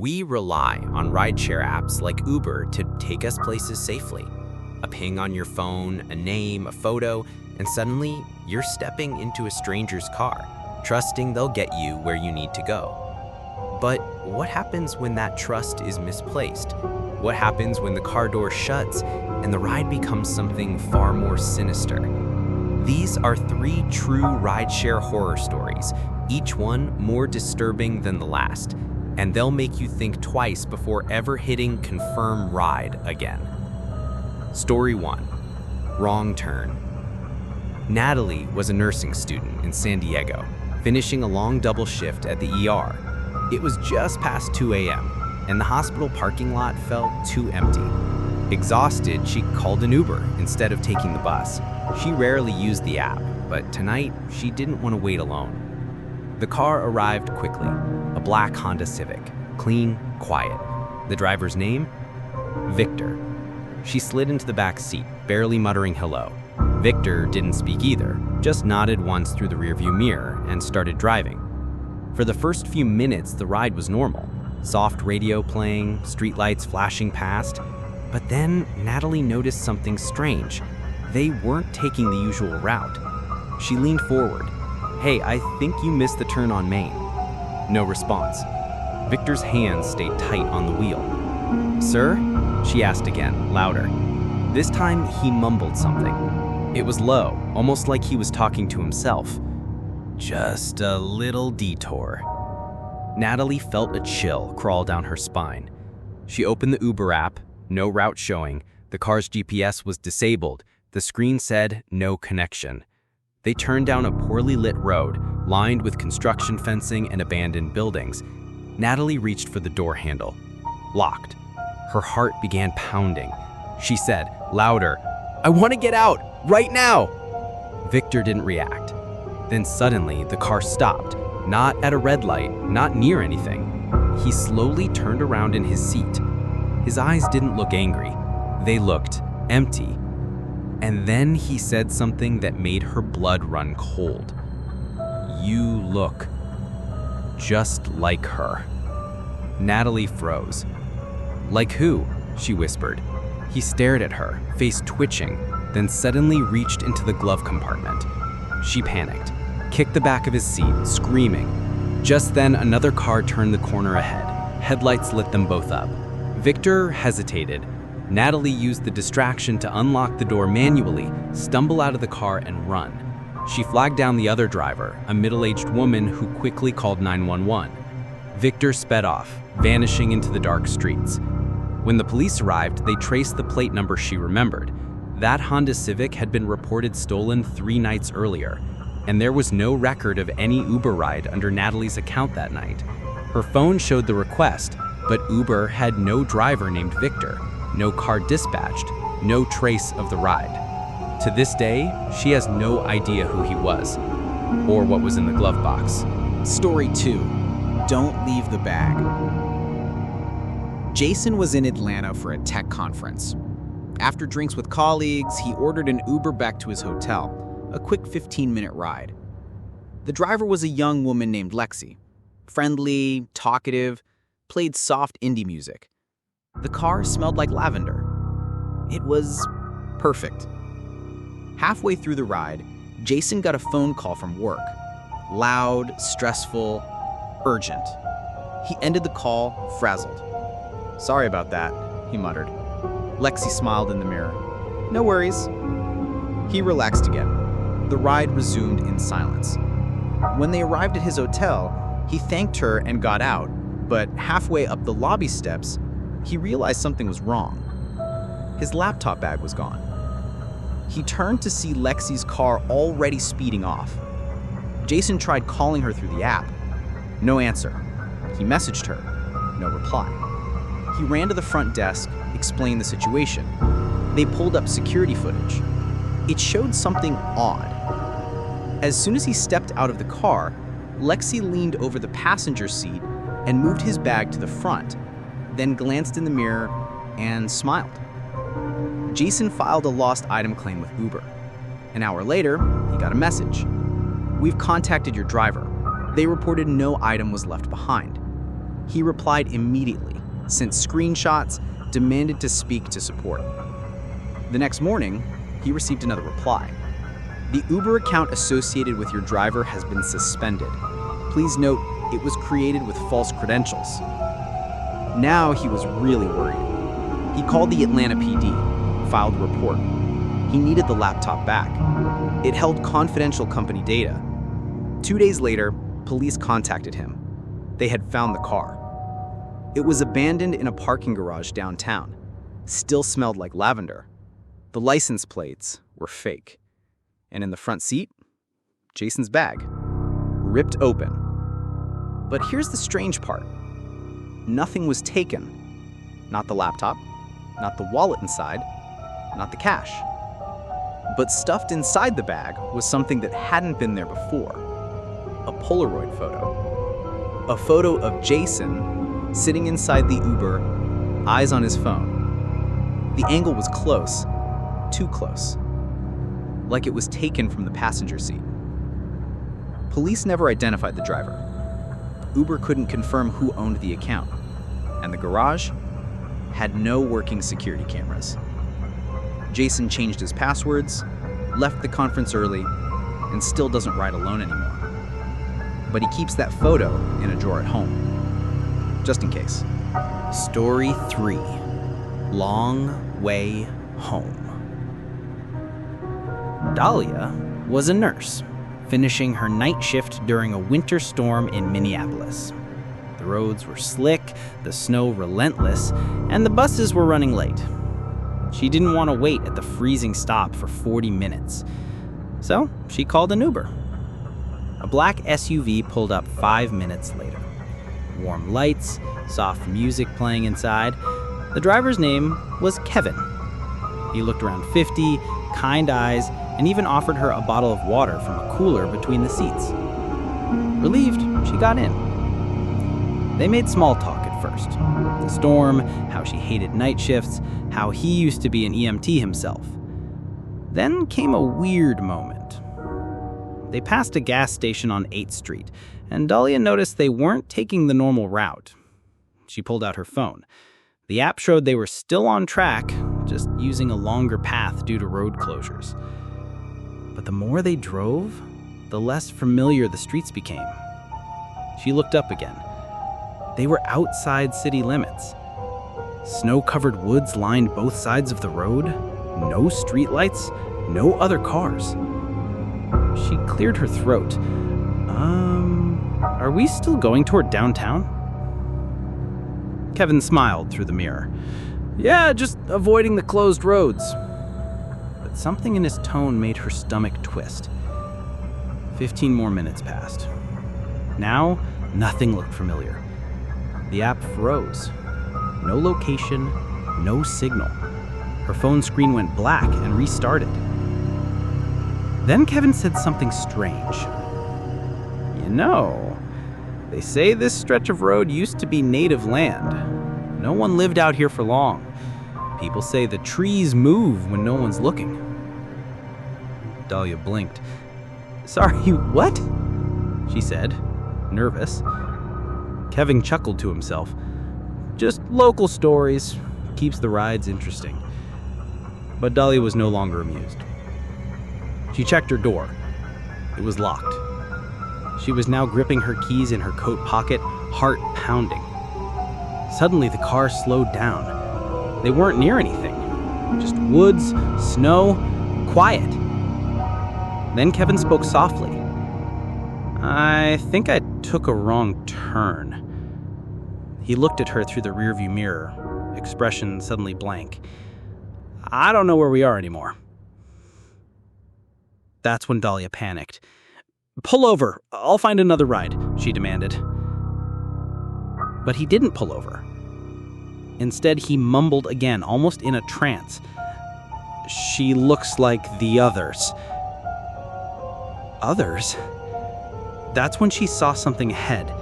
We rely on rideshare apps like Uber to take us places safely. A ping on your phone, a name, a photo, and suddenly you're stepping into a stranger's car, trusting they'll get you where you need to go. But what happens when that trust is misplaced? What happens when the car door shuts and the ride becomes something far more sinister? These are 3 true rideshare horror stories, each one more disturbing than the last, and they'll make you think twice before ever hitting confirm ride again. Story 1. Wrong Turn. Natalie was a nursing student in San Diego, finishing a long double shift at the ER. It was just past 2 a.m., and the hospital parking lot felt too empty. Exhausted, she called an Uber instead of taking the bus. She rarely used the app, but tonight she didn't want to wait alone. The car arrived quickly, a black Honda Civic, clean, quiet. The driver's name? Victor. She slid into the back seat, barely muttering hello. Victor didn't speak either, just nodded once through the rearview mirror and started driving. For the first few minutes, the ride was normal. Soft radio playing, streetlights flashing past. But then Natalie noticed something strange. They weren't taking the usual route. She leaned forward. "Hey, I think you missed the turn on Main." No response. Victor's hands stayed tight on the wheel. "Sir?" she asked again, louder. This time he mumbled something. It was low, almost like he was talking to himself. "Just a little detour." Natalie felt a chill crawl down her spine. She opened the Uber app, no route showing. The car's GPS was disabled. The screen said no connection. They turned down a poorly lit road, lined with construction fencing and abandoned buildings. Natalie reached for the door handle. Locked. Her heart began pounding. She said, louder, "I want to get out, right now!" Victor didn't react. Then suddenly, the car stopped, not at a red light, not near anything. He slowly turned around in his seat. His eyes didn't look angry. They looked empty. And then he said something that made her blood run cold. "You look just like her." Natalie froze. "Like who?" she whispered. He stared at her, face twitching, then suddenly reached into the glove compartment. She panicked, kicked the back of his seat, screaming. Just then, another car turned the corner ahead. Headlights lit them both up. Victor hesitated. Natalie used the distraction to unlock the door manually, stumble out of the car, and run. She flagged down the other driver, a middle-aged woman who quickly called 911. Victor sped off, vanishing into the dark streets. When the police arrived, they traced the plate number she remembered. That Honda Civic had been reported stolen 3 nights earlier, and there was no record of any Uber ride under Natalie's account that night. Her phone showed the request, but Uber had no driver named Victor, no car dispatched, no trace of the ride. To this day, she has no idea who he was, or what was in the glove box. Story 2. Don't leave the bag. Jason was in Atlanta for a tech conference. After drinks with colleagues, he ordered an Uber back to his hotel, a quick 15-minute ride. The driver was a young woman named Lexi. Friendly, talkative, played soft indie music. The car smelled like lavender. It was perfect. Halfway through the ride, Jason got a phone call from work. Loud, stressful, urgent. He ended the call, frazzled. "Sorry about that," he muttered. Lexi smiled in the mirror. "No worries." He relaxed again. The ride resumed in silence. When they arrived at his hotel, he thanked her and got out, but halfway up the lobby steps, he realized something was wrong. His laptop bag was gone. He turned to see Lexi's car already speeding off. Jason tried calling her through the app. No answer. He messaged her. No reply. He ran to the front desk, explained the situation. They pulled up security footage. It showed something odd. As soon as he stepped out of the car, Lexi leaned over the passenger seat and moved his bag to the front, then glanced in the mirror and smiled. Jason filed a lost item claim with Uber. An hour later, he got a message. "We've contacted your driver. They reported no item was left behind." He replied immediately, sent screenshots, demanded to speak to support. The next morning, he received another reply. The Uber account associated with your driver has been suspended. Please note, it was created with false credentials. Now he was really worried. He called the Atlanta PD, filed a report. He needed the laptop back. It held confidential company data. 2 days later, police contacted him. They had found the car. It was abandoned in a parking garage downtown. Still smelled like lavender. The license plates were fake. And in the front seat, Jason's bag, ripped open. But here's the strange part. Nothing was taken. Not the laptop, not the wallet inside, not the cash. But stuffed inside the bag was something that hadn't been there before. A Polaroid photo. A photo of Jason sitting inside the Uber, eyes on his phone. The angle was close, too close. Like it was taken from the passenger seat. Police never identified the driver. Uber couldn't confirm who owned the account, and the garage had no working security cameras. Jason changed his passwords, left the conference early, and still doesn't ride alone anymore. But he keeps that photo in a drawer at home, just in case. Story 3. Long Way Home. Dahlia was a nurse, finishing her night shift during a winter storm in Minneapolis. The roads were slick, the snow relentless, and the buses were running late. She didn't want to wait at the freezing stop for 40 minutes, so she called an Uber. A black SUV pulled up 5 minutes later. Warm lights, soft music playing inside. The driver's name was Kevin. He looked around 50, kind eyes, and even offered her a bottle of water from a cooler between the seats. Relieved, she got in. They made small talk at first. The storm, how she hated night shifts, how he used to be an EMT himself. Then came a weird moment. They passed a gas station on 8th Street, and Dahlia noticed they weren't taking the normal route. She pulled out her phone. The app showed they were still on track, just using a longer path due to road closures. But the more they drove, the less familiar the streets became. She looked up again. They were outside city limits. Snow-covered woods lined both sides of the road. No streetlights, no other cars. She cleared her throat. Are we still going toward downtown? Kevin smiled through the mirror. Yeah, just avoiding the closed roads. But something in his tone made her stomach twist. 15 more minutes passed. Now, nothing looked familiar. The app froze. No location, no signal. Her phone screen went black and restarted. Then Kevin said something strange. You know, they say this stretch of road used to be native land. No one lived out here for long. People say the trees move when no one's looking. Dahlia blinked. Sorry, what? She said, nervous. Kevin chuckled to himself. Just local stories. Keeps the rides interesting. But Dahlia was no longer amused. She checked her door. It was locked. She was now gripping her keys in her coat pocket, heart pounding. Suddenly, the car slowed down. They weren't near anything. Just woods, snow, quiet. Then Kevin spoke softly. I think I took a wrong turn. He looked at her through the rearview mirror, expression suddenly blank. I don't know where we are anymore. That's when Dahlia panicked. Pull over. I'll find another ride, she demanded. But he didn't pull over. Instead, he mumbled again, almost in a trance. She looks like the others. Others? That's when she saw something ahead.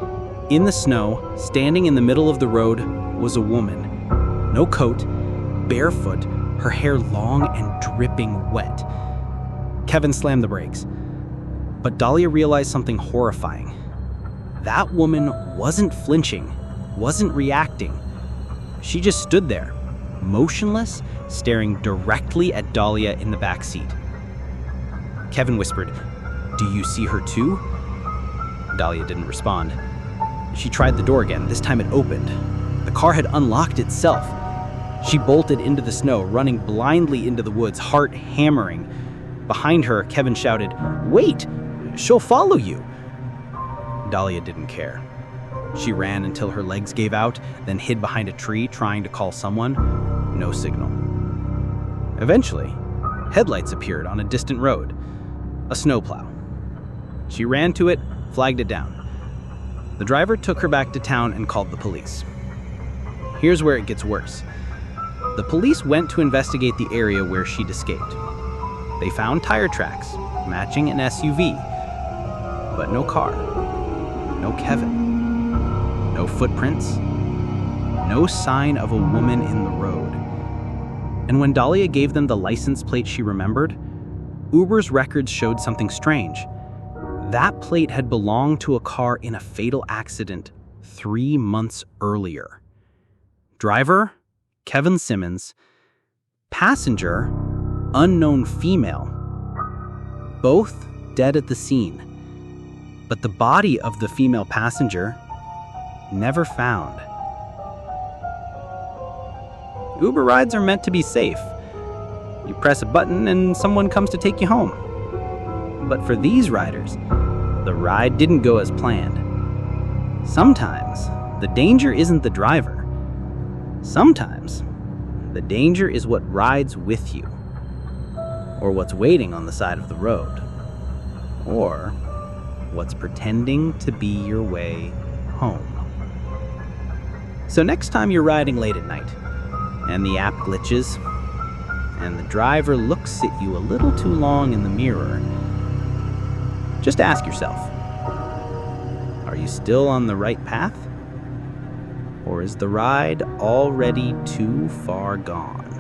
In the snow, standing in the middle of the road, was a woman. No coat, barefoot, her hair long and dripping wet. Kevin slammed the brakes. But Dahlia realized something horrifying. That woman wasn't flinching. wasn't reacting. She just stood there, motionless, staring directly at Dahlia in the back seat. Kevin whispered, "Do you see her too?" Dahlia didn't respond. She tried the door again. This time it opened. The car had unlocked itself. She bolted into the snow, running blindly into the woods, heart hammering. Behind her, Kevin shouted, "Wait! She'll follow you!" Dahlia didn't care. She ran until her legs gave out, then hid behind a tree, trying to call someone. No signal. Eventually, headlights appeared on a distant road. A snowplow. She ran to it, flagged it down. The driver took her back to town and called the police. Here's where it gets worse. The police went to investigate the area where she'd escaped. They found tire tracks matching an SUV, but no car, no Kevin, no footprints, no sign of a woman in the road. And when Dahlia gave them the license plate she remembered, Uber's records showed something strange. That plate had belonged to a car in a fatal accident 3 months earlier. Driver, Kevin Simmons. Passenger, unknown female. Both dead at the scene. But the body of the female passenger never found. Uber rides are meant to be safe. You press a button and someone comes to take you home. But for these riders, the ride didn't go as planned. Sometimes, the danger isn't the driver. Sometimes, the danger is what rides with you, or what's waiting on the side of the road, or what's pretending to be your way home. So next time you're riding late at night, and the app glitches, and the driver looks at you a little too long in the mirror, just ask yourself, are you still on the right path? Or is the ride already too far gone?